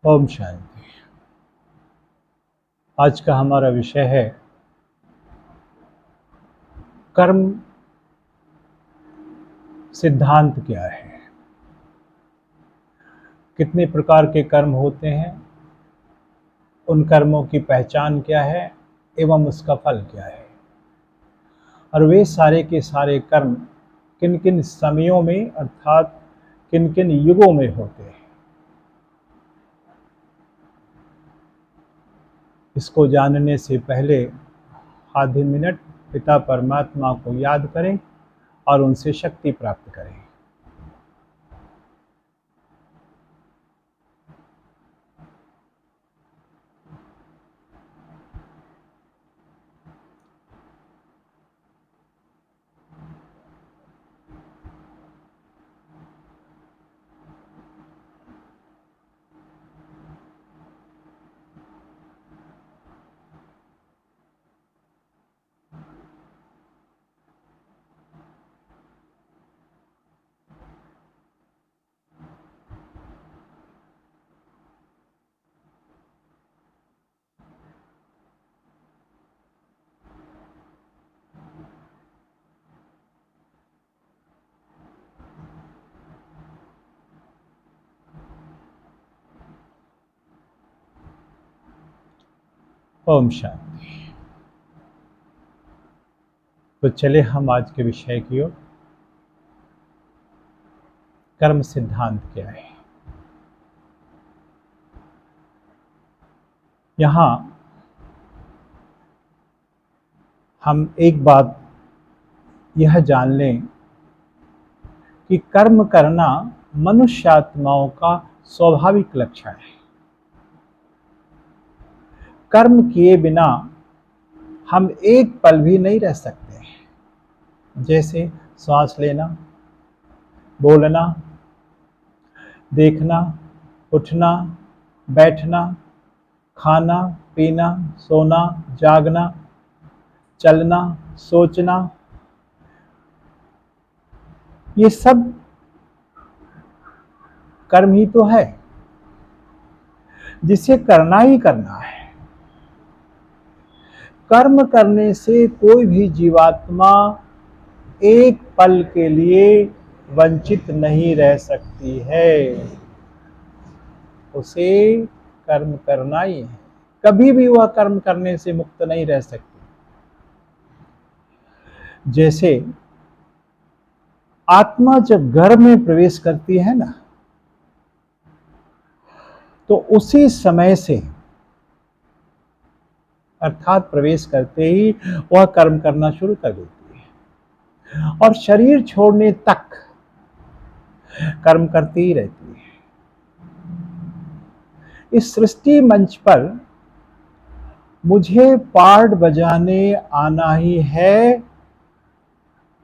ओम शांति। आज का हमारा विषय है कर्म सिद्धांत क्या है, कितने प्रकार के कर्म होते हैं, उन कर्मों की पहचान क्या है एवं उसका फल क्या है, और वे सारे के सारे कर्म किन किन समयों में अर्थात किन किन युगों में होते हैं। इसको जानने से पहले आधे मिनट पिता परमात्मा को याद करें और उनसे शक्ति प्राप्त करें। ओम शांति। तो चले हम आज के विषय की ओर। कर्म सिद्धांत क्या है। यहाँ हम एक बात यह जान लें कि कर्म करना मनुष्य आत्माओं का स्वाभाविक लक्षण है। कर्म किए बिना हम एक पल भी नहीं रह सकते। जैसे सांस लेना, बोलना, देखना, उठना, बैठना, खाना, पीना, सोना, जागना, चलना, सोचना, ये सब कर्म ही तो है, जिसे करना ही करना है। कर्म करने से कोई भी जीवात्मा एक पल के लिए वंचित नहीं रह सकती है। उसे कर्म करना ही है, कभी भी वह कर्म करने से मुक्त नहीं रह सकती। जैसे आत्मा जब गर्भ में प्रवेश करती है ना, तो उसी समय से अर्थात प्रवेश करते ही वह कर्म करना शुरू कर देती है और शरीर छोड़ने तक कर्म करती ही रहती है। इस सृष्टि मंच पर मुझे पार्ट बजाने आना ही है,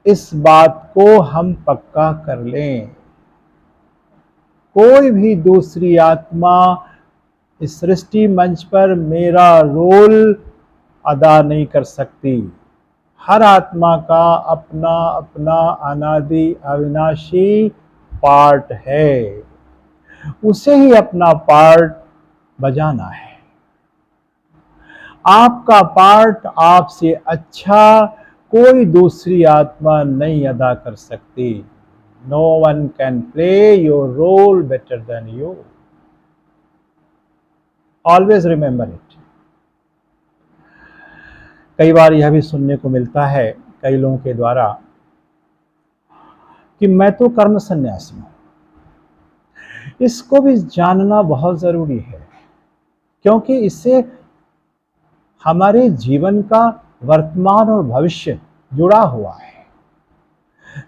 इस बात को हम पक्का कर लें। कोई भी दूसरी आत्मा इस सृष्टि मंच पर मेरा रोल अदा नहीं कर सकती। हर आत्मा का अपना अपना अनादि अविनाशी पार्ट है, उसे ही अपना पार्ट बजाना है। आपका पार्ट आपसे अच्छा कोई दूसरी आत्मा नहीं अदा कर सकती। No one can play your role better than you. Always remember it. कई बार यह भी सुनने को मिलता है कई लोगों के द्वारा कि मैं तो कर्म सन्यासी हूं। इसको भी जानना बहुत जरूरी है, क्योंकि इससे हमारे जीवन का वर्तमान और भविष्य जुड़ा हुआ है।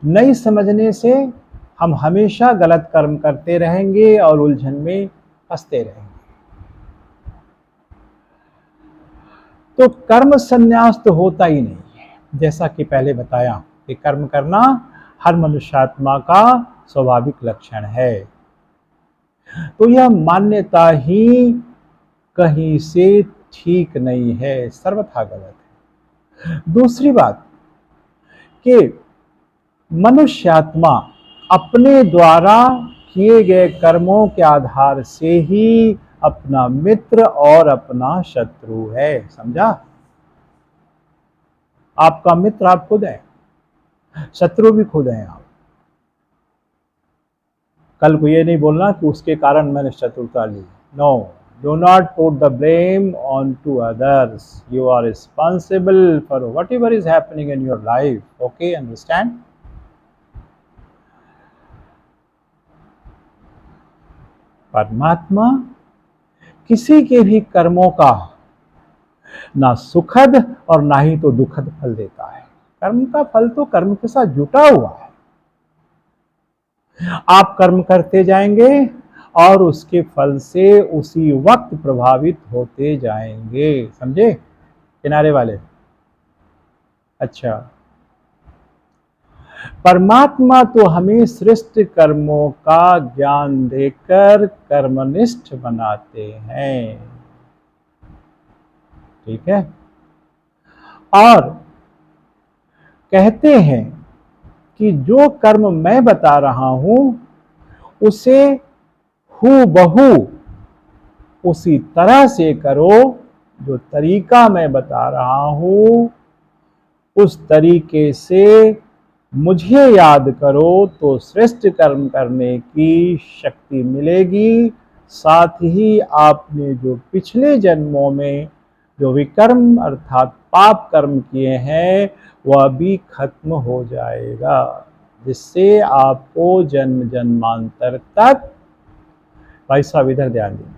नहीं समझने से हम हमेशा गलत कर्म करते रहेंगे और उलझन में फंसते रहेंगे। तो कर्म संन्यास तो होता ही नहीं है। जैसा कि पहले बताया कि कर्म करना हर मनुष्यात्मा का स्वाभाविक लक्षण है, तो यह मान्यता ही कहीं से ठीक नहीं है, सर्वथा गलत है। दूसरी बात कि मनुष्यात्मा अपने द्वारा किए गए कर्मों के आधार से ही अपना मित्र और अपना शत्रु है। समझा? आपका मित्र आप खुद है, शत्रु भी खुद हैं आप। कल को ये नहीं बोलना कि उसके कारण मैंने शत्रुता ली। No, do not put the blame on to others. You are responsible for whatever is happening in your life. Okay, understand? परमात्मा किसी के भी कर्मों का ना सुखद और ना ही तो दुखद फल देता है। कर्म का फल तो कर्म के साथ जुटा हुआ है। आप कर्म करते जाएंगे और उसके फल से उसी वक्त प्रभावित होते जाएंगे। समझे किनारे वाले? अच्छा, परमात्मा तो हमें श्रेष्ठ कर्मों का ज्ञान देकर कर्मनिष्ठ बनाते हैं। ठीक है? और कहते हैं कि जो कर्म मैं बता रहा हूं उसे हूबहू उसी तरह से करो, जो तरीका मैं बता रहा हूं उस तरीके से मुझे याद करो तो श्रेष्ठ कर्म करने की शक्ति मिलेगी। साथ ही आपने जो पिछले जन्मों में जो विकर्म अर्थात पाप कर्म किए हैं वह भी खत्म हो जाएगा, जिससे आपको जन्म जन्मांतर तक, भाई साहब इधर ध्यान दीजिए,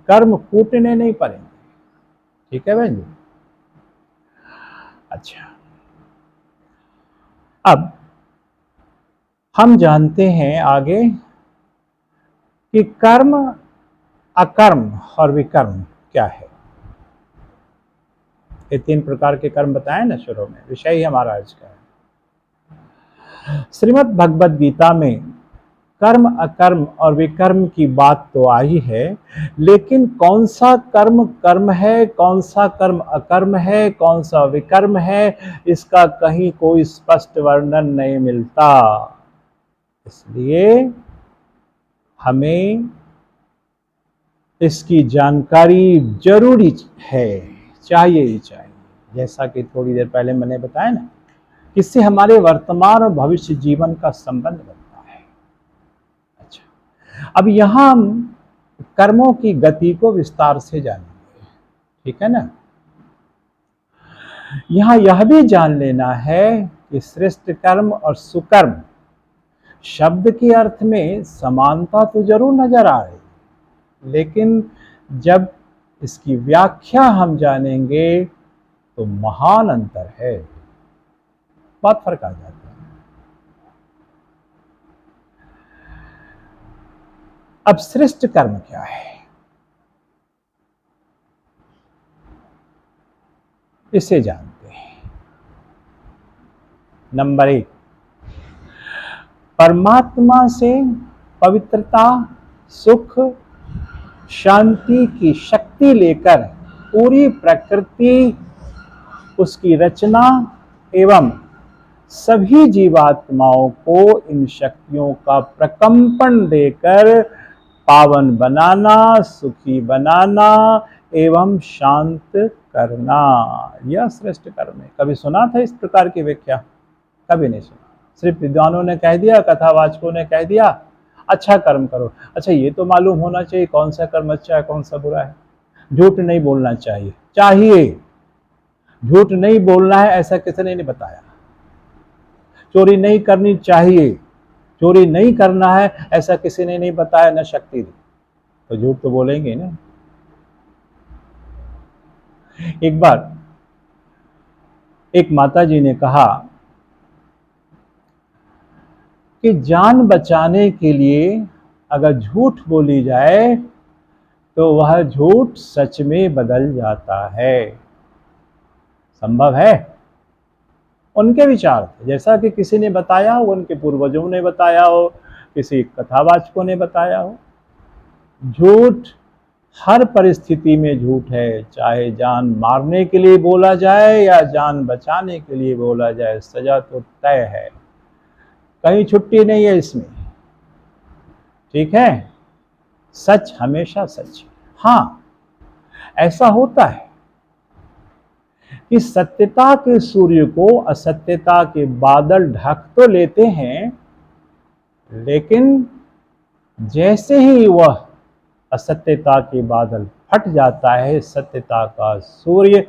कर्म कूटने नहीं पड़ेंगे। ठीक है बहन जी? अच्छा, अब हम जानते हैं आगे कि कर्म, अकर्म और विकर्म क्या है। ये 3 प्रकार के कर्म बताए ना शुरू में, विषय ही हमारा आज का है। श्रीमद् भगवद गीता में कर्म, अकर्म और विकर्म की बात तो आई है, लेकिन कौन सा कर्म कर्म है, कौन सा कर्म अकर्म है, कौन सा विकर्म है, इसका कहीं कोई स्पष्ट वर्णन नहीं मिलता। इसलिए हमें इसकी जानकारी जरूरी है, चाहिए ही चाहिए। जैसा कि थोड़ी देर पहले मैंने बताया ना, इससे हमारे वर्तमान और भविष्य जीवन का संबंध बनता है। अच्छा, अब यहां हम कर्मों की गति को विस्तार से जानेंगे। ठीक है ना? यहां यह भी जान लेना है कि श्रेष्ठ कर्म और सुकर्म शब्द के अर्थ में समानता तो जरूर नजर आ रही, लेकिन जब इसकी व्याख्या हम जानेंगे तो महान अंतर है, बहुत फर्क आ जाता है। अब श्रेष्ठ कर्म क्या है, इसे जानते हैं। नंबर 1, परमात्मा से पवित्रता, सुख, शांति की शक्ति लेकर पूरी प्रकृति, उसकी रचना एवं सभी जीवात्माओं को इन शक्तियों का प्रकंपन देकर पावन बनाना, सुखी बनाना एवं शांत करना, यह श्रेष्ठ कर्म है। कभी सुना था इस प्रकार की व्याख्या? कभी नहीं सुना। सिर्फ विद्वानों ने कह दिया, कथावाचकों ने कह दिया अच्छा कर्म करो। अच्छा, ये तो मालूम होना चाहिए कौन सा कर्म अच्छा है कौन सा बुरा है। झूठ नहीं बोलना चाहिए, झूठ नहीं बोलना है ऐसा किसी ने नहीं बताया। चोरी नहीं करनी चाहिए, चोरी नहीं करना है ऐसा किसी ने नहीं बताया, न शक्ति दी। तो झूठ तो बोलेंगे ना। एक बार एक माता जी ने कहा कि जान बचाने के लिए अगर झूठ बोली जाए तो वह झूठ सच में बदल जाता है। संभव है? उनके विचार थे, जैसा कि किसी ने बताया हो, उनके पूर्वजों ने बताया हो, किसी कथावाचकों ने बताया हो। झूठ हर परिस्थिति में झूठ है, चाहे जान मारने के लिए बोला जाए या जान बचाने के लिए बोला जाए, सजा तो तय है, कहीं छुट्टी नहीं है इसमें। ठीक है? सच हमेशा सच है। हाँ, ऐसा होता है कि सत्यता के सूर्य को असत्यता के बादल ढक तो लेते हैं, लेकिन जैसे ही वह असत्यता के बादल फट जाता है, सत्यता का सूर्य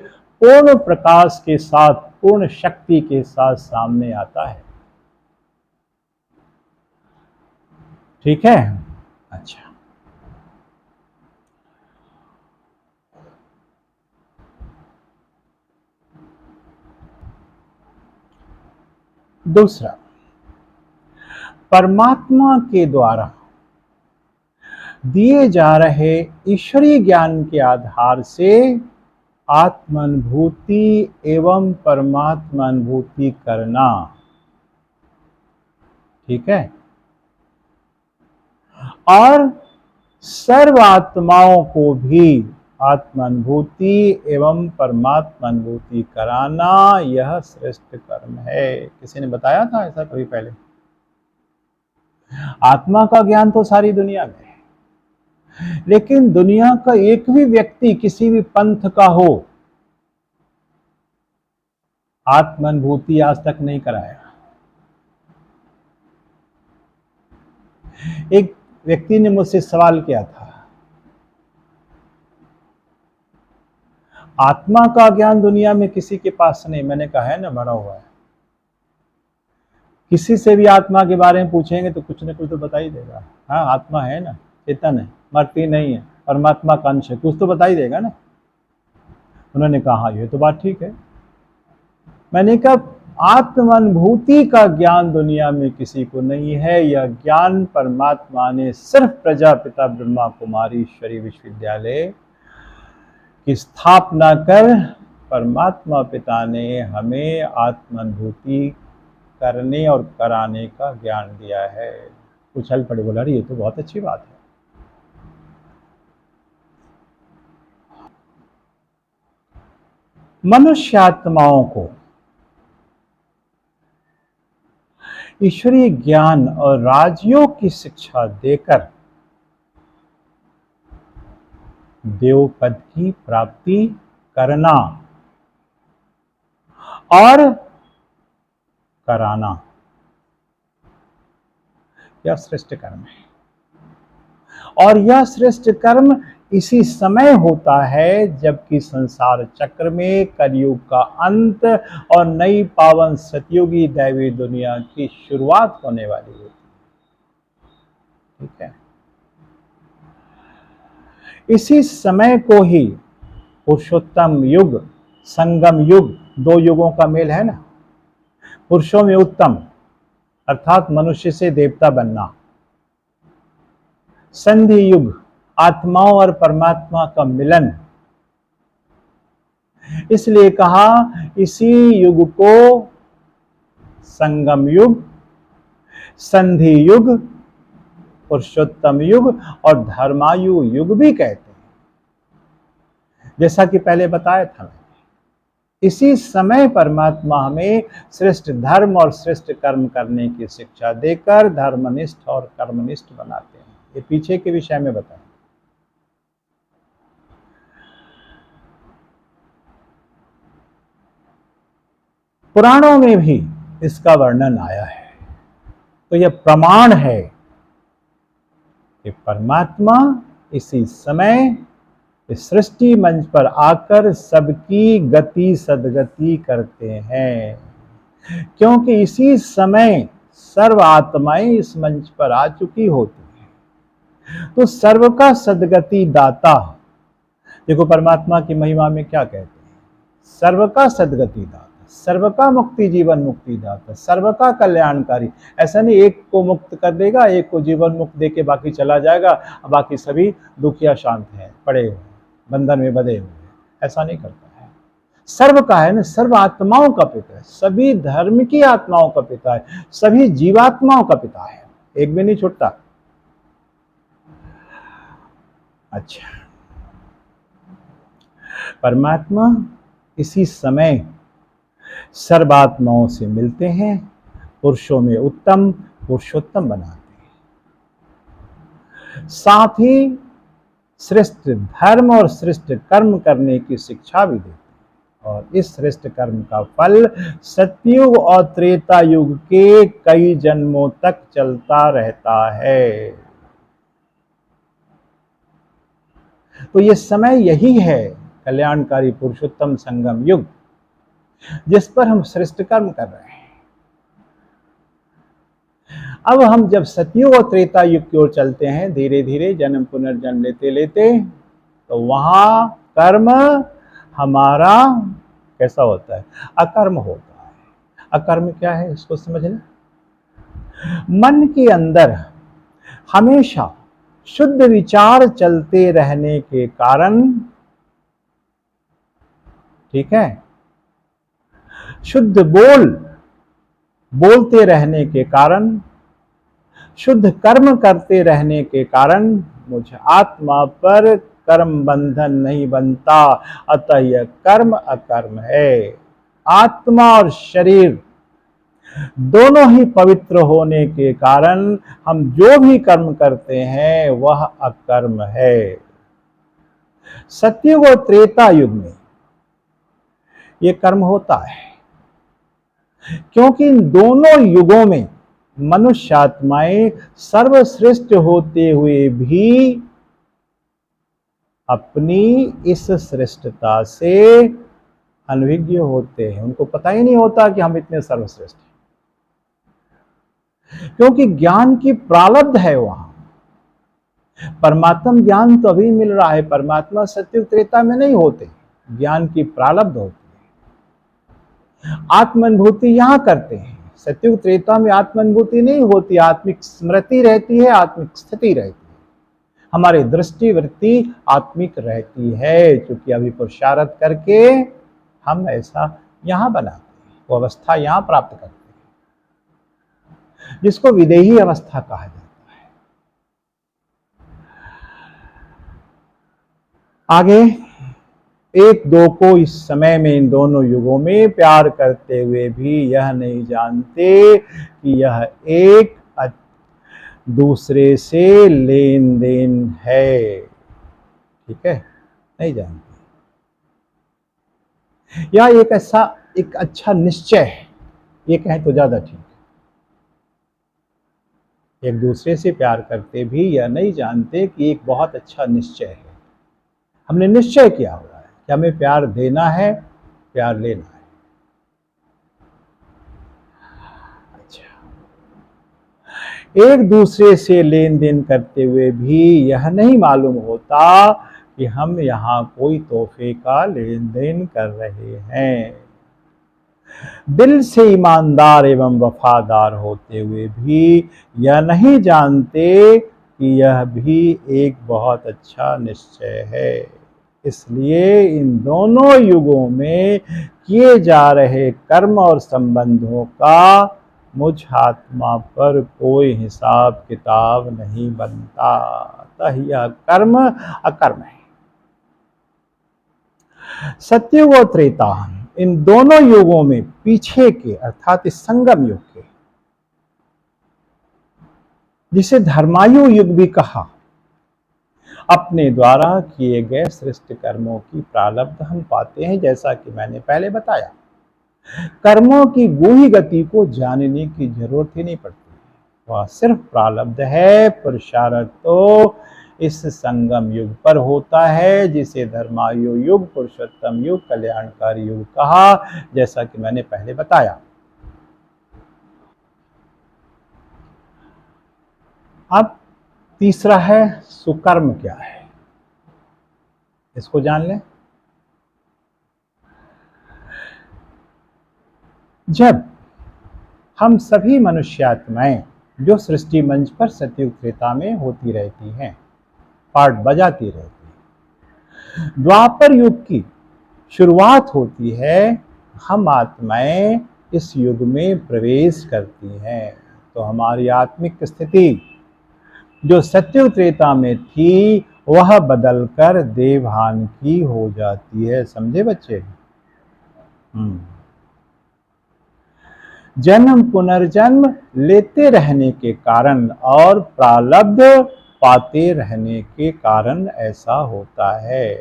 पूर्ण प्रकाश के साथ, पूर्ण शक्ति के साथ सामने आता है। ठीक है? अच्छा, दूसरा, परमात्मा के द्वारा दिए जा रहे ईश्वरीय ज्ञान के आधार से आत्मानुभूति एवं परमात्मानुभूति करना। ठीक है? और सर्व आत्माओं को भी आत्मानुभूति एवं परमात्मानुभूति कराना, यह श्रेष्ठ कर्म है। किसी ने बताया था ऐसा कभी पहले? आत्मा का ज्ञान तो सारी दुनिया में है, लेकिन दुनिया का एक भी व्यक्ति किसी भी पंथ का हो, आत्मानुभूति आज तक नहीं कराया। एक व्यक्ति ने मुझसे सवाल किया था, आत्मा का ज्ञान दुनिया में किसी के पास नहीं। मैंने कहा है ना, भरा हुआ है। किसी से भी आत्मा के बारे में पूछेंगे तो कुछ न कुछ तो बता ही देगा। हाँ, आत्मा है ना, चेतन है, मरती नहीं है, परमात्मा का अंश है, कुछ तो बता ही देगा ना। उन्होंने कहा हाँ, ये तो बात ठीक है। मैंने कहा आत्मानुभूति का ज्ञान दुनिया में किसी को नहीं है। यह ज्ञान परमात्मा ने सिर्फ प्रजापिता ब्रह्मा कुमारी ईश्वरी विश्वविद्यालय की स्थापना कर परमात्मा पिता ने हमें आत्मानुभूति करने और कराने का ज्ञान दिया है। उछल पड़े, बोला ये तो बहुत अच्छी बात है। मनुष्य आत्माओं को ईश्वरीय ज्ञान और राजयोग की शिक्षा देकर देव पद की प्राप्ति करना और कराना, यह श्रेष्ठ कर्म है। और यह श्रेष्ठ कर्म इसी समय होता है जबकि संसार चक्र में कलयुग का अंत और नई पावन सतयुगी दैवी दुनिया की शुरुआत होने वाली होती है। ठीक है? इसी समय को ही पुरुषोत्तम युग, संगम युग, दो युगों का मेल है ना। पुरुषों में उत्तम अर्थात मनुष्य से देवता बनना, संधि युग आत्माओं और परमात्मा का मिलन। इसलिए कहा इसी युग को संगम युग, संधि युग, पुरुषोत्तम युग और धर्मायु युग भी कहते हैं। जैसा कि पहले बताया था मैंने, इसी समय परमात्मा हमें श्रेष्ठ धर्म और श्रेष्ठ कर्म करने की शिक्षा देकर धर्मनिष्ठ और कर्मनिष्ठ बनाते हैं। ये पीछे के विषय में बताएं। पुराणों में भी इसका वर्णन आया है। तो यह प्रमाण है कि परमात्मा इसी समय इस सृष्टि मंच पर आकर सबकी गति सदगति करते हैं, क्योंकि इसी समय सर्व आत्माएं इस मंच पर आ चुकी होती हैं। तो सर्व का सदगति दाता, देखो परमात्मा की महिमा में क्या कहते हैं, सर्व का सदगति दाता, सर्व का मुक्ति जीवन मुक्ति दाता, सर्व का कल्याणकारी। ऐसा नहीं एक को मुक्त कर देगा, एक को जीवन मुक्त देके बाकी चला जाएगा, बाकी सभी दुखिया शांत हैं, पड़े हुए बंधन में बंधे हुए। ऐसा नहीं करता है। सर्व का है ना, सर्व आत्माओं का पिता है, सभी धर्म की आत्माओं का पिता है, सभी जीवात्माओं का पिता है, एक भी नहीं छूटता। अच्छा, परमात्मा इसी समय सर्वात्माओं से मिलते हैं, पुरुषों में उत्तम पुरुषोत्तम बनाते हैं। साथ ही श्रेष्ठ धर्म और श्रेष्ठ कर्म करने की शिक्षा भी देते हैं। और इस श्रेष्ठ कर्म का फल सतयुग और त्रेता युग के कई जन्मों तक चलता रहता है। तो ये समय यही है, कल्याणकारी पुरुषोत्तम संगम युग, जिस पर हम श्रेष्ठ कर्म कर रहे हैं। अब हम जब सतयुग और त्रेता युग की ओर चलते हैं, धीरे धीरे जन्म पुनर्जन्म लेते लेते, तो वहां कर्म हमारा कैसा होता है? अकर्म होता है। अकर्म क्या है, इसको समझ लें। मन के अंदर हमेशा शुद्ध विचार चलते रहने के कारण, ठीक है, शुद्ध बोलते रहने के कारण, शुद्ध कर्म करते रहने के कारण मुझ आत्मा पर कर्म बंधन नहीं बनता। अतः यह कर्म अकर्म है। आत्मा और शरीर दोनों ही पवित्र होने के कारण हम जो भी कर्म करते हैं वह अकर्म है। सतयुग और त्रेता युग में यह कर्म होता है, क्योंकि इन दोनों युगों में मनुष्य आत्माएं सर्वश्रेष्ठ होते हुए भी अपनी इस श्रेष्ठता से अनभिज्ञ होते हैं। उनको पता ही नहीं होता कि हम इतने सर्वश्रेष्ठ हैं, क्योंकि ज्ञान की प्रारब्ध है वहां। परमात्मा ज्ञान तो अभी मिल रहा है, परमात्मा सत्युग त्रेता में नहीं होते, ज्ञान की प्रारब्ध होती है। आत्मानुभूति यहां करते हैं, सत्युग त्रेता में आत्मानुभूति नहीं होती, आत्मिक स्मृति रहती है, आत्मिक स्थिति रहती है, हमारी दृष्टि वृत्ति आत्मिक रहती है, क्योंकि अभी पुरुषार्थ करके हम ऐसा यहां बनाते हैं, वो अवस्था यहां प्राप्त करते हैं, जिसको विदेही अवस्था कहा जाता है। आगे एक दो को इस समय में, इन दोनों युगों में प्यार करते हुए भी यह नहीं जानते कि यह एक दूसरे से लेन देन है। ठीक है, नहीं जानते। या एक ऐसा एक अच्छा निश्चय है, ये कहें तो ज्यादा ठीक है। एक दूसरे से प्यार करते भी यह नहीं जानते कि एक बहुत अच्छा निश्चय है। हमने निश्चय किया हुआ है कि हमें प्यार देना है, प्यार लेना है। अच्छा, एक दूसरे से लेन देन करते हुए भी यह नहीं मालूम होता कि हम यहाँ कोई तोहफे का लेन देन कर रहे हैं। दिल से ईमानदार एवं वफादार होते हुए भी यह नहीं जानते कि यह भी एक बहुत अच्छा निश्चय है। इसलिए इन दोनों युगों में किए जा रहे कर्म और संबंधों का मुझ आत्मा पर कोई हिसाब किताब नहीं बनता। अतः यह कर्म अकर्म है। सतयुग और त्रेता, इन दोनों युगों में पीछे के, अर्थात इस संगम युग के, जिसे धर्मायु युग भी कहा, अपने द्वारा किए गए श्रेष्ठ कर्मों की प्रारब्ध हम पाते हैं। जैसा कि मैंने पहले बताया, कर्मों की गूढ़ी गति को जानने की जरूरत ही नहीं पड़ती, वह सिर्फ प्रारब्ध है। पुरुषार्थ तो इस संगम युग पर होता है, जिसे धर्मायु युग, पुरुषोत्तम युग, कल्याणकारी युग कहा, जैसा कि मैंने पहले बताया। अब तीसरा है सुकर्म क्या है, इसको जान लें। जब हम सभी मनुष्यात्माएं जो सृष्टि मंच पर सतयुग त्रेता में होती रहती हैं, पाठ बजाती रहती हैं, द्वापर युग की शुरुआत होती है, हम आत्माएं इस युग में प्रवेश करती हैं, तो हमारी आत्मिक स्थिति जो सतयुग त्रेता में थी वह बदलकर देवभान की हो जाती है। समझे बच्चे? जन्म पुनर्जन्म लेते रहने के कारण और प्रारब्ध पाते रहने के कारण ऐसा होता है।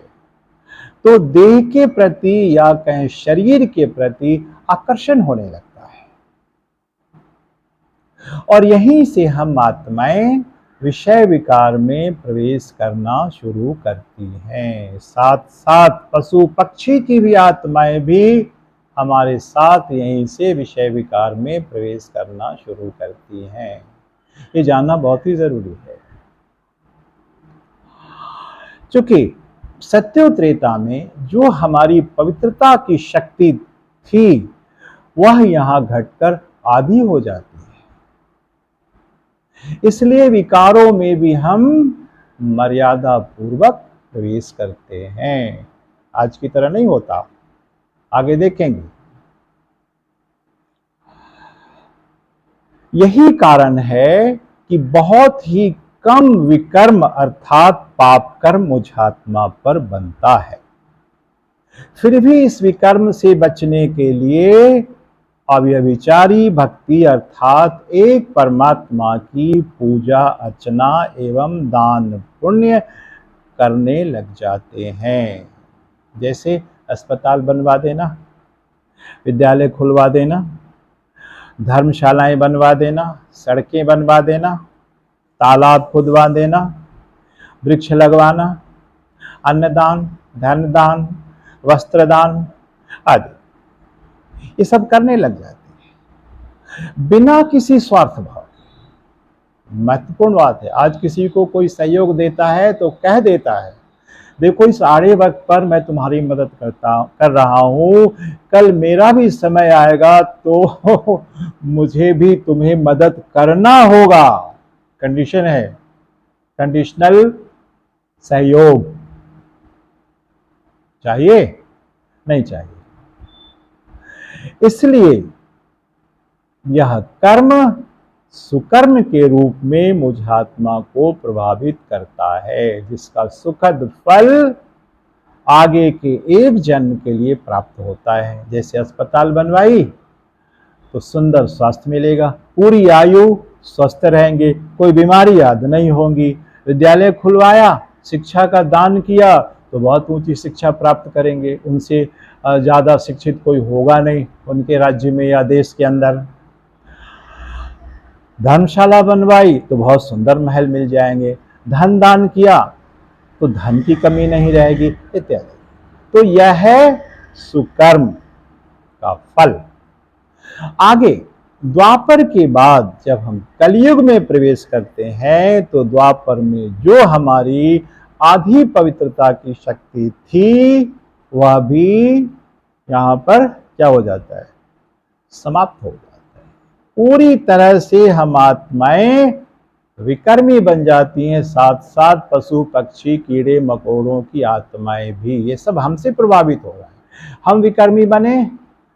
तो देह के प्रति या कहें शरीर के प्रति आकर्षण होने लगता है, और यहीं से हम आत्माएं विषय विकार में प्रवेश करना शुरू करती हैं। साथ साथ पशु पक्षी की भी आत्माएं भी हमारे साथ यहीं से विषय विकार में प्रवेश करना शुरू करती हैं। ये जानना बहुत ही जरूरी है, क्योंकि सत्य त्रेता में जो हमारी पवित्रता की शक्ति थी वह यहाँ घटकर आधी हो जाती है। इसलिए विकारों में भी हम मर्यादा पूर्वक प्रवेश करते हैं, आज की तरह नहीं होता, आगे देखेंगे। यही कारण है कि बहुत ही कम विकर्म अर्थात पाप कर्म मुझ आत्मा पर बनता है। फिर भी इस विकर्म से बचने के लिए अव्यभिचारी भक्ति अर्थात एक परमात्मा की पूजा अर्चना एवं दान पुण्य करने लग जाते हैं। जैसे अस्पताल बनवा देना, विद्यालय खुलवा देना, धर्मशालाएं बनवा देना, सड़कें बनवा देना, तालाब खुदवा देना, वृक्ष लगवाना, अन्नदान, धन दान, वस्त्र दान आदि, ये सब करने लग जाते हैं बिना किसी स्वार्थ भाव। महत्वपूर्ण बात है, आज किसी को कोई सहयोग देता है तो कह देता है, देखो इस आड़े वक्त पर मैं तुम्हारी मदद कर रहा हूं, कल मेरा भी समय आएगा तो मुझे भी तुम्हें मदद करना होगा। कंडीशन है, कंडीशनल सहयोग चाहिए, नहीं चाहिए। इसलिए यह कर्म सुकर्म के रूप में मुझ आत्मा को प्रभावित करता है, जिसका सुखद फल आगे के एक जन्म के लिए प्राप्त होता है। जैसे अस्पताल बनवाई तो सुंदर स्वास्थ्य मिलेगा, पूरी आयु स्वस्थ रहेंगे, कोई बीमारी याद नहीं होगी। विद्यालय खुलवाया, शिक्षा का दान किया तो बहुत ऊंची शिक्षा प्राप्त करेंगे, उनसे ज़्यादा शिक्षित कोई होगा नहीं उनके राज्य में या देश के अंदर। धर्मशाला बनवाई तो बहुत सुंदर महल मिल जाएंगे, धन दान किया तो धन की कमी नहीं रहेगी, इत्यादि। तो यह है सुकर्म का फल। आगे द्वापर के बाद जब हम कलयुग में प्रवेश करते हैं तो द्वापर में जो हमारी आधी पवित्रता की शक्ति थी वह भी यहाँ पर क्या हो जाता है, समाप्त हो जाता है। पूरी तरह से हम आत्माएं विकर्मी बन जाती हैं, साथ साथ पशु पक्षी कीड़े मकोड़ों की आत्माएं भी, ये सब हमसे प्रभावित हो रहा है। हम विकर्मी बने,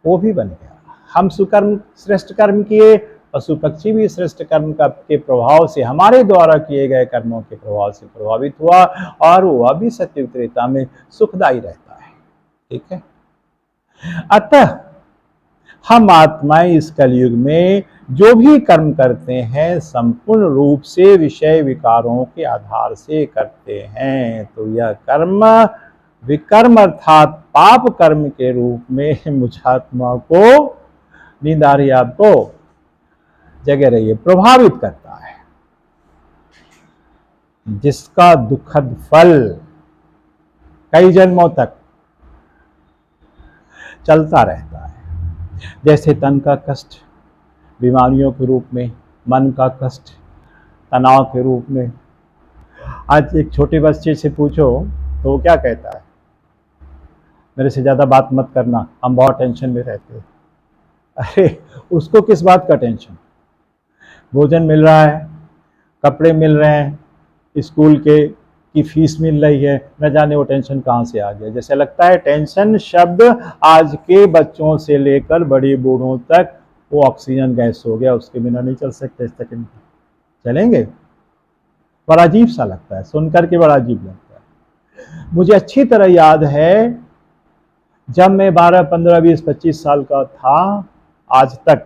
वो भी बन गया। हम सुकर्म श्रेष्ठ कर्म किए, पशु पक्षी भी श्रेष्ठ कर्म के प्रभाव से, हमारे द्वारा किए गए कर्मों के प्रभाव से प्रभावित हुआ, और वह भी सत्य त्रेता में सुखदायी रहता है। ठीक है, अतः हम आत्माएं इस कलयुग में जो भी कर्म करते हैं संपूर्ण रूप से विषय विकारों के आधार से करते हैं। तो यह कर्म विकर्म अर्थात पाप कर्म के रूप में मुझ आत्मा को, नींद आ रही है आपको, जगह रहिए, प्रभावित करता है, जिसका दुखद फल कई जन्मों तक चलता रहता है। जैसे तन का कष्ट बीमारियों के रूप में, मन का कष्ट तनाव के रूप में। आज एक छोटे बच्चे से पूछो तो वो क्या कहता है, मेरे से ज़्यादा बात मत करना, हम बहुत टेंशन में रहते हैं। अरे उसको किस बात का टेंशन, भोजन मिल रहा है, कपड़े मिल रहे हैं, स्कूल की फीस मिल रही है, न जाने वो टेंशन कहाँ से आ गया। जैसे लगता है टेंशन शब्द आज के बच्चों से लेकर बड़े बूढ़ों तक वो ऑक्सीजन गैस हो गया, उसके बिना नहीं चल सकते, इस सेकंड चलेंगे। बड़ा अजीब सा लगता है, सुनकर के बड़ा अजीब लगता है। मुझे अच्छी तरह याद है जब मैं 12, 15, 20, 25 साल का था, आज तक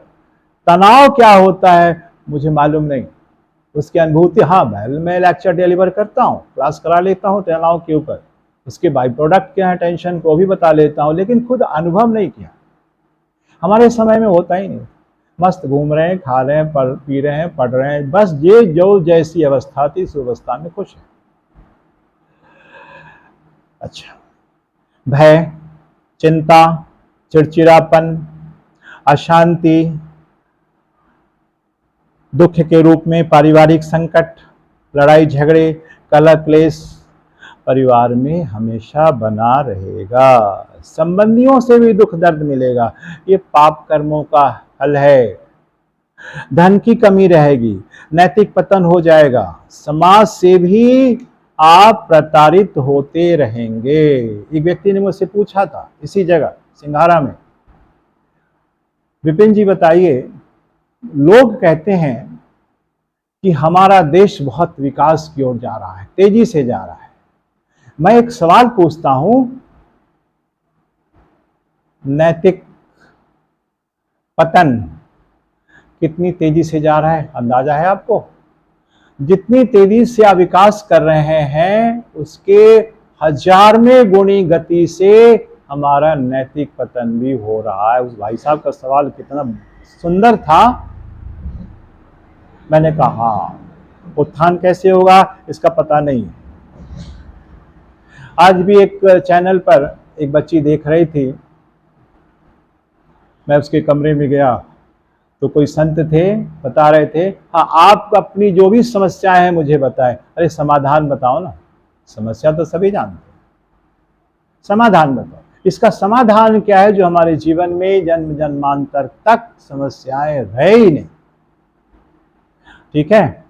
तनाव क्या होता है मुझे मालूम नहीं। उसकी अनुभूति, हाँ मैं लेक्चर डिलीवर करता हूँ, क्लास करा लेता हूँ तनाव के ऊपर, उसके बाई प्रोडक्ट क्या है टेंशन को भी बता लेता हूँ, लेकिन खुद अनुभव नहीं किया। हमारे समय में होता ही नहीं, मस्त घूम रहे हैं, खा रहे हैं, पी रहे हैं, पढ़ रहे हैं, बस ये जो जैसी अवस्था थी उस अवस्था में खुश है। अच्छा, भय, चिंता, चिड़चिड़ापन, अशांति, दुख के रूप में पारिवारिक संकट, लड़ाई झगड़े, कलह क्लेश परिवार में हमेशा बना रहेगा। संबंधियों से भी दुख दर्द मिलेगा, ये पाप कर्मों का फल है। धन की कमी रहेगी, नैतिक पतन हो जाएगा, समाज से भी आप प्रताड़ित होते रहेंगे। एक व्यक्ति ने मुझसे पूछा था इसी जगह सिंघारा में, विपिन जी बताइए, लोग कहते हैं कि हमारा देश बहुत विकास की ओर जा रहा है, तेजी से जा रहा है। मैं एक सवाल पूछता हूं, नैतिक पतन कितनी तेजी से जा रहा है, अंदाजा है आपको? जितनी तेजी से आप विकास कर रहे हैं उसके 1000वें गुणी गति से हमारा नैतिक पतन भी हो रहा है। उस भाई साहब का सवाल कितना सुंदर था। मैंने कहा हाँ, उत्थान कैसे होगा इसका पता नहीं। आज भी एक चैनल पर एक बच्ची देख रही थी, मैं उसके कमरे में गया तो कोई संत थे, बता रहे थे, हाँ आप अपनी जो भी समस्याएं हैं मुझे बताएं। अरे समाधान बताओ ना, समस्या तो सभी जानते हैं, समाधान बताओ। इसका समाधान क्या है जो हमारे जीवन में जन्म जन्मांतर तक समस्याएं रहे ही नहीं। ठीक है,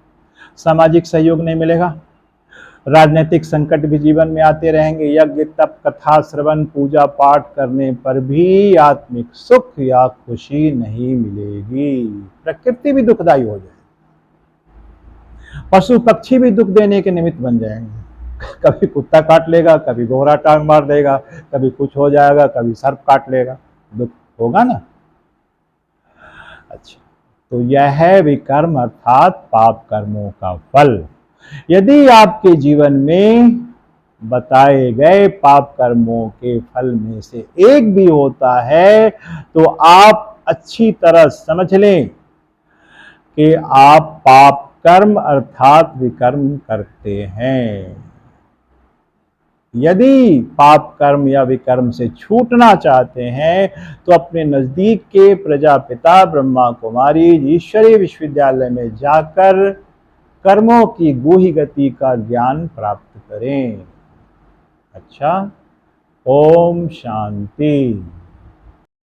सामाजिक सहयोग नहीं मिलेगा, राजनीतिक संकट भी जीवन में आते रहेंगे, यज्ञ तप कथा श्रवण पूजा पाठ करने पर भी आत्मिक सुख या खुशी नहीं मिलेगी, प्रकृति भी दुखदायी हो जाएगी, पशु पक्षी भी दुख देने के निमित्त बन जाएंगे। कभी कुत्ता काट लेगा, कभी घोड़ा टांग मार देगा, कभी कुछ हो जाएगा, कभी सर्प काट लेगा, दुख होगा ना। अच्छा, तो यह है विकर्म अर्थात पाप कर्मों का फल। यदि आपके जीवन में बताए गए पाप कर्मों के फल में से एक भी होता है तो आप अच्छी तरह समझ लें कि आप पाप कर्म अर्थात विकर्म करते हैं। यदि पाप कर्म या विकर्म से छूटना चाहते हैं तो अपने नजदीक के प्रजापिता ब्रह्मा कुमारी ईश्वरीय विश्वविद्यालय में जाकर कर्मों की गूढ़ गति का ज्ञान प्राप्त करें। अच्छा, ओम शांति।